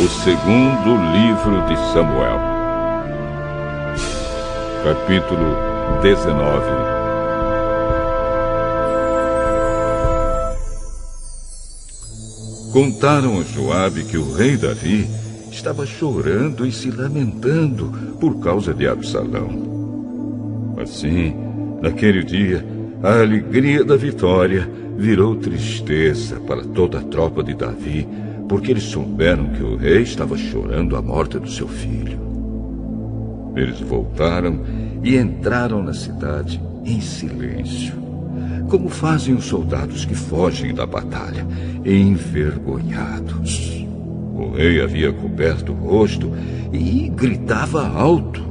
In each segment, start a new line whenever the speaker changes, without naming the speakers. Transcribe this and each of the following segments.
O segundo livro de Samuel, capítulo 19. Contaram a Joabe que o rei Davi estava chorando e se lamentando por causa de Absalão. Assim, naquele dia, a alegria da vitória virou tristeza para toda a tropa de Davi, porque eles souberam que o rei estava chorando a morte do seu filho. Eles voltaram e entraram na cidade em silêncio, como fazem os soldados que fogem da batalha, envergonhados. O rei havia coberto o rosto e gritava alto: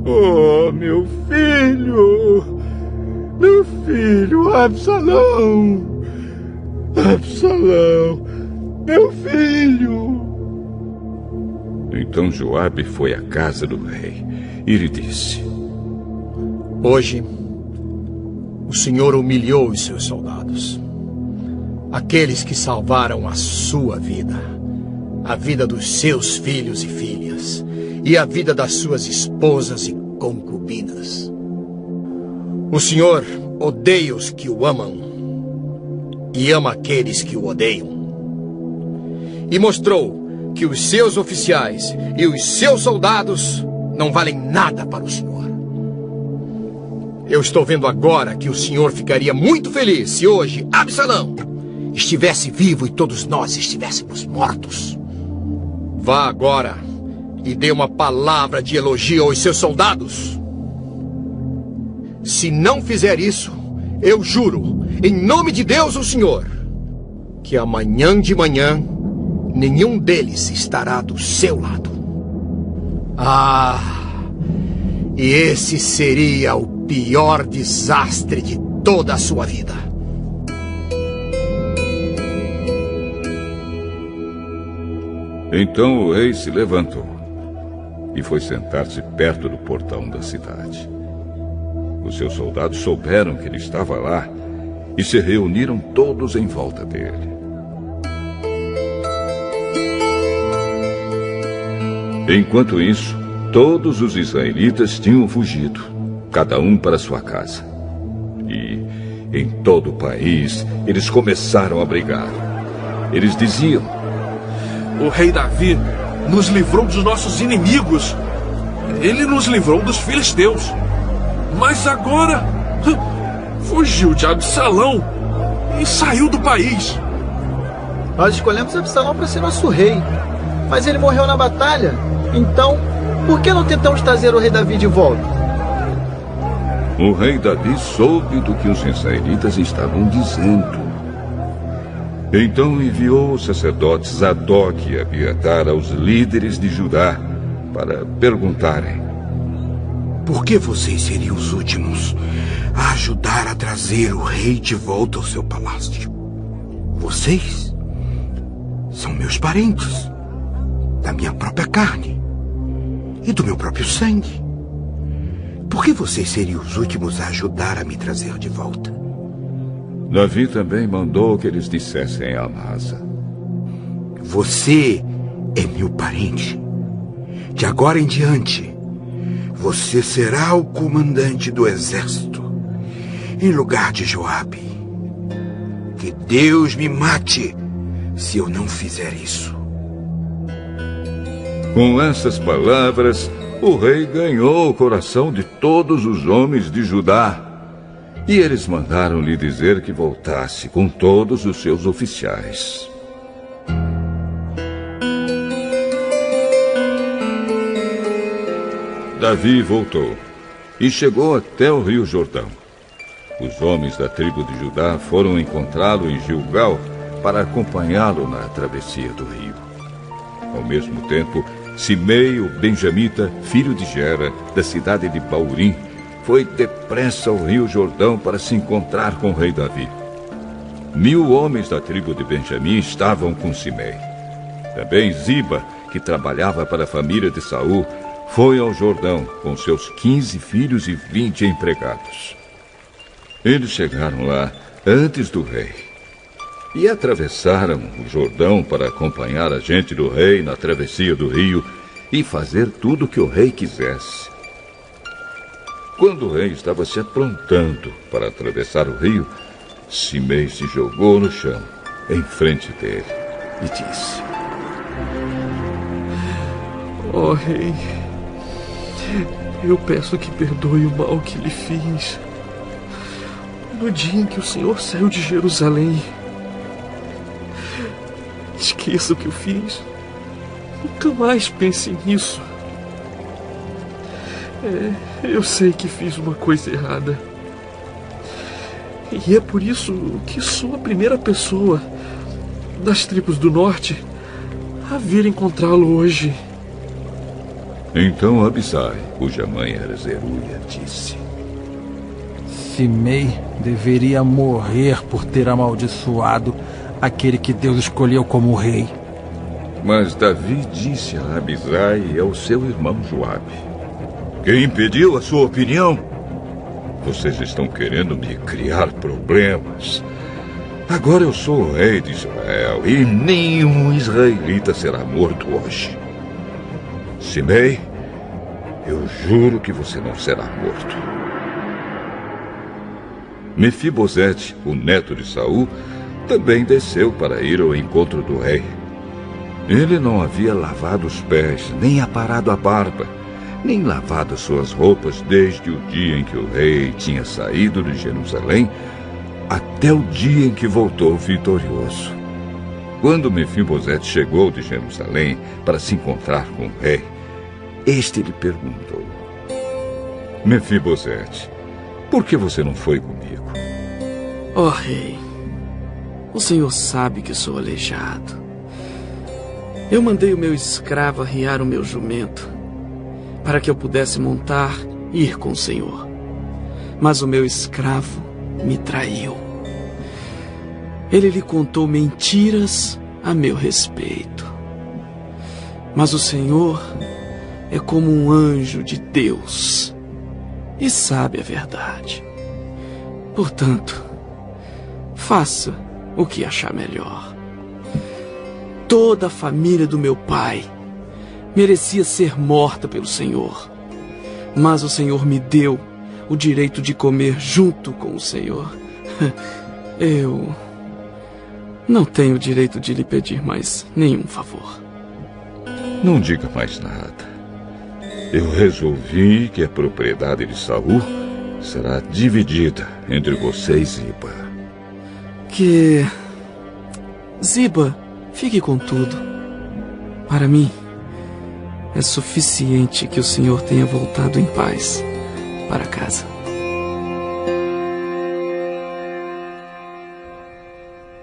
"Oh, meu filho! Meu filho, Absalão! Absalão, meu filho!" Então Joabe foi à casa do rei e lhe disse:
"Hoje, o Senhor humilhou os seus soldados, aqueles que salvaram a sua vida, a vida dos seus filhos e filhas, e a vida das suas esposas e concubinas. O Senhor odeia os que o amam e ama aqueles que o odeiam. E mostrou que os seus oficiais e os seus soldados não valem nada para o Senhor. Eu estou vendo agora que o Senhor ficaria muito feliz se hoje Absalão estivesse vivo e todos nós estivéssemos mortos. Vá agora e dê uma palavra de elogio aos seus soldados. Se não fizer isso, eu juro, em nome de Deus, o Senhor, que amanhã de manhã nenhum deles estará do seu lado. E esse seria o pior desastre de toda a sua vida."
Então o rei se levantou e foi sentar-se perto do portão da cidade. Os seus soldados souberam que ele estava lá e se reuniram todos em volta dele. Enquanto isso, todos os israelitas tinham fugido, cada um para sua casa. E em todo o país, eles começaram a brigar. Eles diziam:
"O rei Davi nos livrou dos nossos inimigos. Ele nos livrou dos filisteus. Mas agora fugiu de Absalão e saiu do país."
"Nós escolhemos Absalão para ser nosso rei, mas ele morreu na batalha. Então, por que não tentamos trazer o rei Davi de volta?"
O rei Davi soube do que os israelitas estavam dizendo. Então enviou os sacerdotes Zadok e Abiatar aos líderes de Judá para perguntarem:
"Por que vocês seriam os últimos a ajudar a trazer o rei de volta ao seu palácio? Vocês são meus parentes, da minha própria carne e do meu próprio sangue. Por que vocês seriam os últimos a ajudar a me trazer de volta?"
Davi também mandou que eles dissessem a Amasa:
"Você é meu parente. De agora em diante, você será o comandante do exército, em lugar de Joabe. Que Deus me mate se eu não fizer isso."
Com essas palavras, o rei ganhou o coração de todos os homens de Judá. E eles mandaram-lhe dizer que voltasse com todos os seus oficiais. Davi voltou e chegou até o rio Jordão. Os homens da tribo de Judá foram encontrá-lo em Gilgal para acompanhá-lo na travessia do rio. Ao mesmo tempo, Simei, o benjamita, filho de Gera, da cidade de Baurim, foi depressa ao rio Jordão para se encontrar com o rei Davi. 1000 homens da tribo de Benjamim estavam com Simei. Também Ziba, que trabalhava para a família de Saul, foi ao Jordão com seus 15 filhos e 20 empregados. Eles chegaram lá antes do rei. e atravessaram o Jordão para acompanhar a gente do rei na travessia do rio e fazer tudo o que o rei quisesse. Quando o rei estava se aprontando para atravessar o rio, Simei se jogou no chão, em frente dele, e disse:
Ó rei, eu peço que perdoe o mal que lhe fiz. No dia em que o Senhor saiu de Jerusalém, esqueça o que eu fiz. Nunca mais pense nisso. Eu sei que fiz uma coisa errada. E é por isso que sou a primeira pessoa das tribos do norte a vir encontrá-lo hoje.
Então Abisai, cuja mãe era Zeruia, disse:
Simei deveria morrer por ter amaldiçoado aquele que Deus escolheu como rei.
Mas Davi disse a Abisai e ao seu irmão Joabe: Quem impediu a sua opinião? Vocês estão querendo me criar problemas. Agora eu sou o rei de Israel e nenhum israelita será morto hoje. Simei, eu juro que você não será morto. Mefibosete, o neto de Saul, também desceu para ir ao encontro do rei. Ele não havia lavado os pés, nem aparado a barba, nem lavado suas roupas desde o dia em que o rei tinha saído de Jerusalém até o dia em que voltou vitorioso. Quando Mefibosete chegou de Jerusalém para se encontrar com o rei, este lhe perguntou: Mefibosete, por que você não foi comigo?
Ó rei, o senhor sabe que sou aleijado. Eu mandei o meu escravo arriar o meu jumento para que eu pudesse montar e ir com o senhor. Mas o meu escravo me traiu. Ele lhe contou mentiras a meu respeito. Mas o Senhor é como um anjo de Deus e sabe a verdade. Portanto, faça o que achar melhor. Toda a família do meu pai merecia ser morta pelo Senhor, mas o Senhor me deu o direito de comer junto com o Senhor. Eu não tenho o direito de lhe pedir mais nenhum favor.
Não diga mais nada. Eu resolvi que a propriedade de Saul será dividida entre você e Ziba.
Que Ziba fique com tudo. Para mim, é suficiente que o Senhor tenha voltado em paz para casa.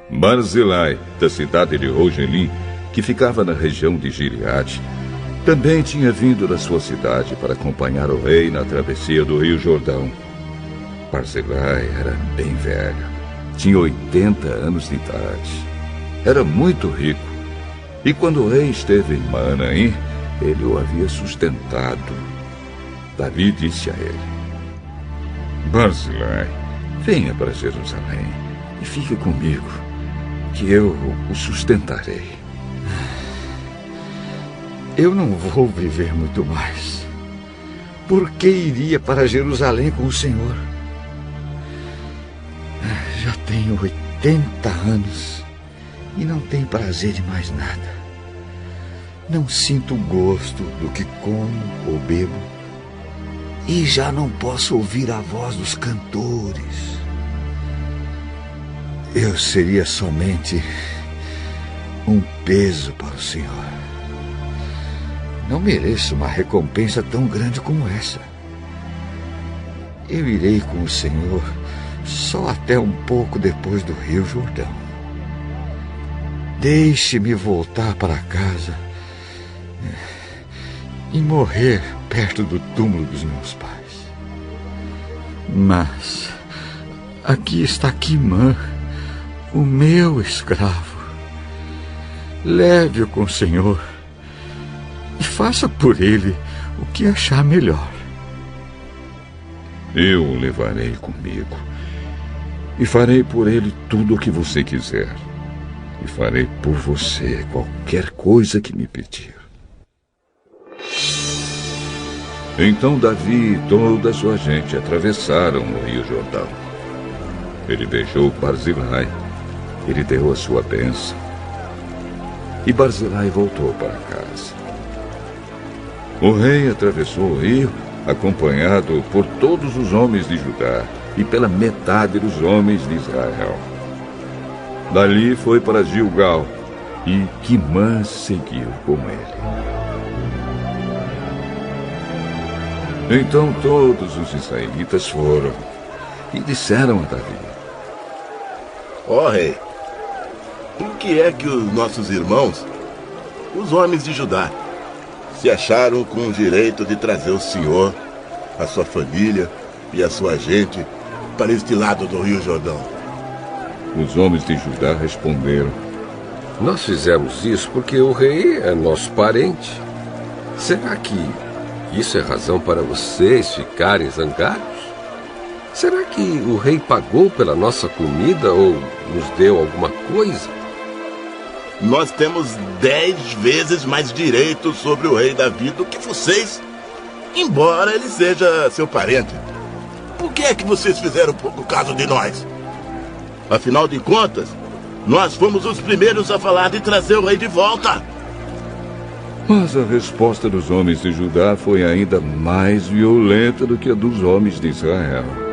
Barzilai, da cidade de Rogelim, que ficava na região de Gileade, também tinha vindo da sua cidade para acompanhar o rei na travessia do Rio Jordão. Barzilai era bem velho, tinha 80 anos de idade. Era muito rico, e quando o rei esteve em Maanaim, ele o havia sustentado. Davi disse a ele: Barzilai, venha para Jerusalém e fique comigo, que eu o sustentarei.
Eu não vou viver muito mais. Por que iria para Jerusalém com o Senhor? Já tenho 80 anos e não tenho prazer em mais nada. Não sinto gosto do que como ou bebo. E já não posso ouvir a voz dos cantores. Eu seria somente um peso para o Senhor. Não mereço uma recompensa tão grande como essa. Eu irei com o Senhor só até um pouco depois do Rio Jordão. Deixe-me voltar para casa e morrer perto do túmulo dos meus pais. Mas aqui está Quimã, o meu escravo. Leve-o com o Senhor e faça por ele o que achar melhor.
Eu o levarei comigo e farei por ele tudo o que você quiser. e farei por você qualquer coisa que me pedir. Então Davi e toda a sua gente atravessaram o rio Jordão. Ele beijou Barzilai, ele deu a sua bênção. E Barzilai voltou para casa. O rei atravessou o rio, acompanhado por todos os homens de Judá e pela metade dos homens de Israel. Dali foi para Gilgal, e Quimã seguiu com ele. Então todos os israelitas foram e disseram a Davi:
Ó rei, por que é que os nossos irmãos, os homens de Judá, se acharam com o direito de trazer o senhor, a sua família e a sua gente para este lado do Rio Jordão?
Os homens de Judá responderam:
Nós fizemos isso porque o rei é nosso parente. Será que isso é razão para vocês ficarem zangados? Será que o rei pagou pela nossa comida ou nos deu alguma coisa?
Nós temos 10 vezes mais direitos sobre o rei Davi do que vocês, embora ele seja seu parente. Por que é que vocês fizeram pouco caso de nós? Afinal de contas, nós fomos os primeiros a falar de trazer o rei de volta.
Mas a resposta dos homens de Judá foi ainda mais violenta do que a dos homens de Israel.